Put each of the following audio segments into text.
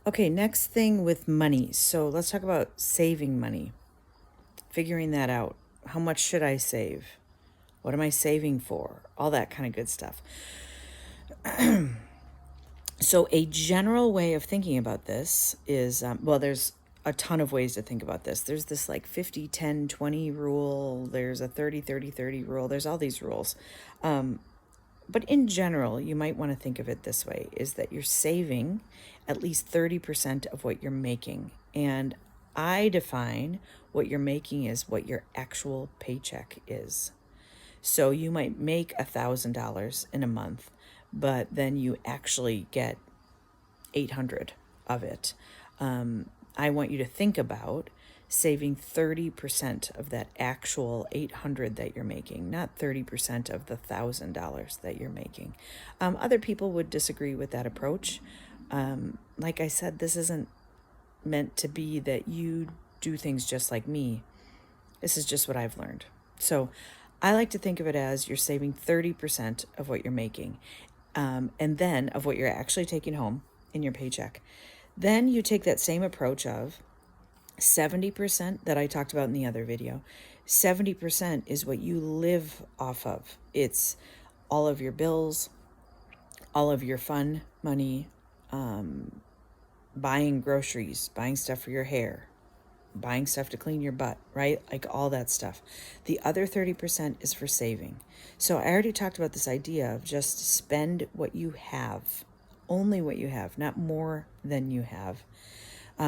Okay, next thing with money. So let's talk about saving money, figuring that out. How much should I save? What am I saving for? All that kind of good stuff. So, a general way of thinking about this is well, there's a ton of ways to think about this. There's this like 50, 10, 20 rule, there's a 30, 30, 30 rule, there's all these rules. But in general, you might want to think of it this way is that you're saving at least 30% of what you're making. And I define what you're making as what your actual paycheck is. So you might make $1,000 in a month, but then you actually get 800 of it. I want you to think about saving 30% of that actual 800 that you're making, not 30% of the $1,000 that you're making. Other people would disagree with that approach. Like I said, this isn't meant to be that you do things just like me. This is just what I've learned. So I like to think of it as you're saving 30% of what you're making, and then of what you're actually taking home in your paycheck. Then you take that same approach of 70% that I talked about in the other video. 70% is what you live off of. It's all of your bills, all of your fun money, buying groceries, buying stuff for your hair, buying stuff to clean your butt, right? Like all that stuff. The other 30% is for saving. So I already talked about this idea of just spend what you have, only what you have, not more than you have.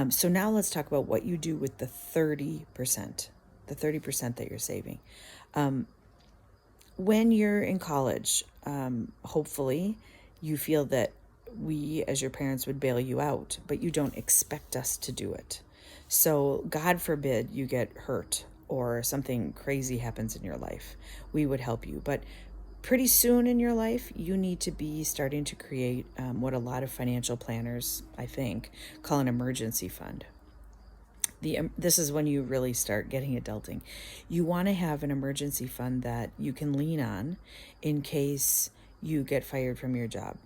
So now let's talk about what you do with the 30%, the 30% that you're saving. When you're in college, hopefully you feel that we as your parents would bail you out, but you don't expect us to do it. So God forbid you get hurt or something crazy happens in your life. We would help you. But pretty soon in your life, you need to be starting to create what a lot of financial planners, I think, call an emergency fund. This is when you really start getting adulting. You want to have an emergency fund that you can lean on in case you get fired from your job,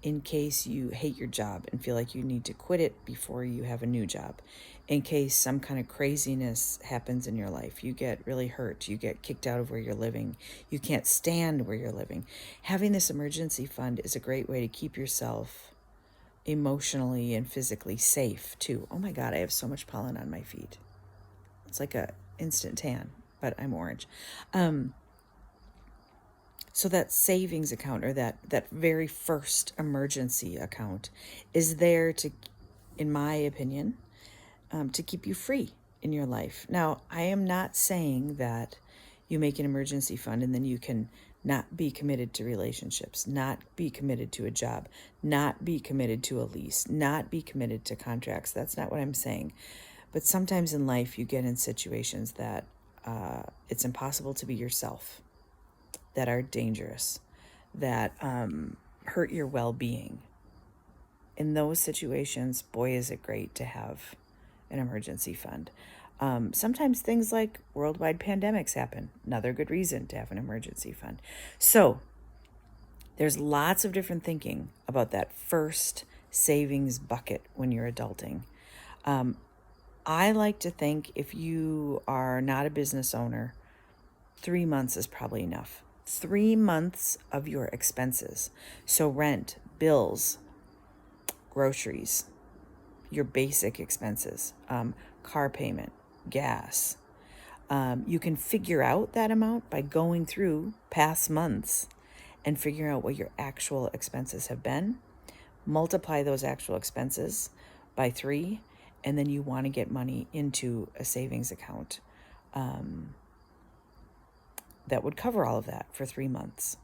in case you hate your job and feel like you need to quit it before you have a new job, in case some kind of craziness happens in your life, you get really hurt, you get kicked out of where you're living, you can't stand where you're living. Having this emergency fund is a great way to keep yourself emotionally and physically safe too. Oh my God, I have so much pollen on my feet. It's like a instant tan, but I'm orange. So that savings account, or that very first emergency account, is there to, in my opinion, to keep you free in your life. Now, I am not saying that you make an emergency fund and then you can not be committed to relationships, not be committed to a job, not be committed to a lease, not be committed to contracts. That's not what I'm saying. But sometimes in life, you get in situations that it's impossible to be yourself, that are dangerous, that hurt your well-being. In those situations, boy, is it great to have an emergency fund. Sometimes things like worldwide pandemics happen. Another good reason to have an emergency fund. So there's lots of different thinking about that first savings bucket when you're adulting. I like to think if you are not a business owner, 3 months is probably enough. 3 months of your expenses. So rent, bills, groceries, your basic expenses, car payment, gas. You can figure out that amount by going through past months and figuring out what your actual expenses have been. Multiply those actual expenses by 3, and then you want to get money into a savings account that would cover all of that for 3 months.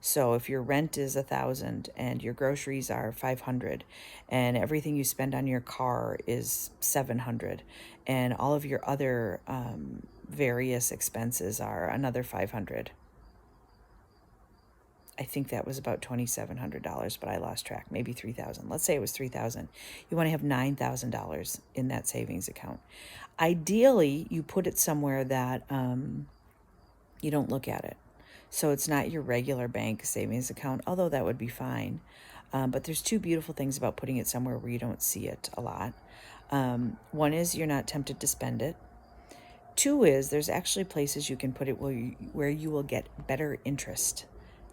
So if your rent is 1,000 and your groceries are 500 and everything you spend on your car is 700 and all of your other various expenses are another 500. I think that was about $2,700, but I lost track, maybe 3,000. Let's say it was 3,000. You want to have $9,000 in that savings account. Ideally, you put it somewhere that you don't look at it. So it's not your regular bank savings account, although that would be fine. But there's two beautiful things about putting it somewhere where you don't see it a lot. One is you're not tempted to spend it. Two is there's actually places you can put it where you will get better interest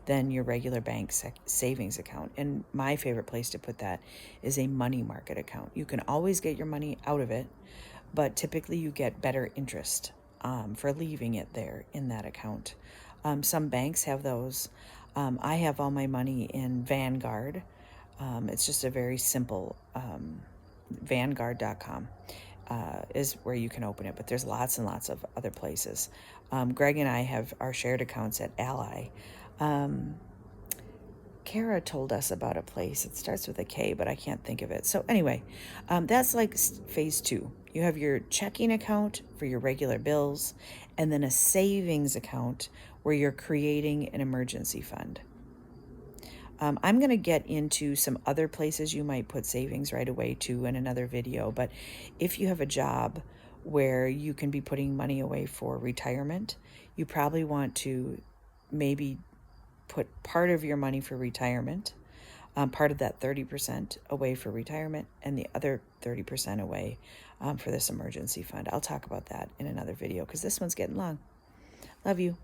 than your regular bank savings account. And my favorite place to put that is a money market account. You can always get your money out of it, but typically you get better interest for leaving it there in that account. Some banks have those. I have all my money in Vanguard. It's just a very simple Vanguard.com. Is where you can open it, but there's lots and lots of other places. Greg and I have our shared accounts at Ally. Kara told us about a place. It starts with a K, but I can't think of it. So anyway, that's like phase 2. You have your checking account for your regular bills, and then a savings account where you're creating an emergency fund. I'm going to get into some other places you might put savings right away too in another video, but if you have a job where you can be putting money away for retirement, you probably want to maybe put part of your money for retirement, part of that 30% away for retirement, and the other 30% away for this emergency fund. I'll talk about that in another video because this one's getting long. Love you.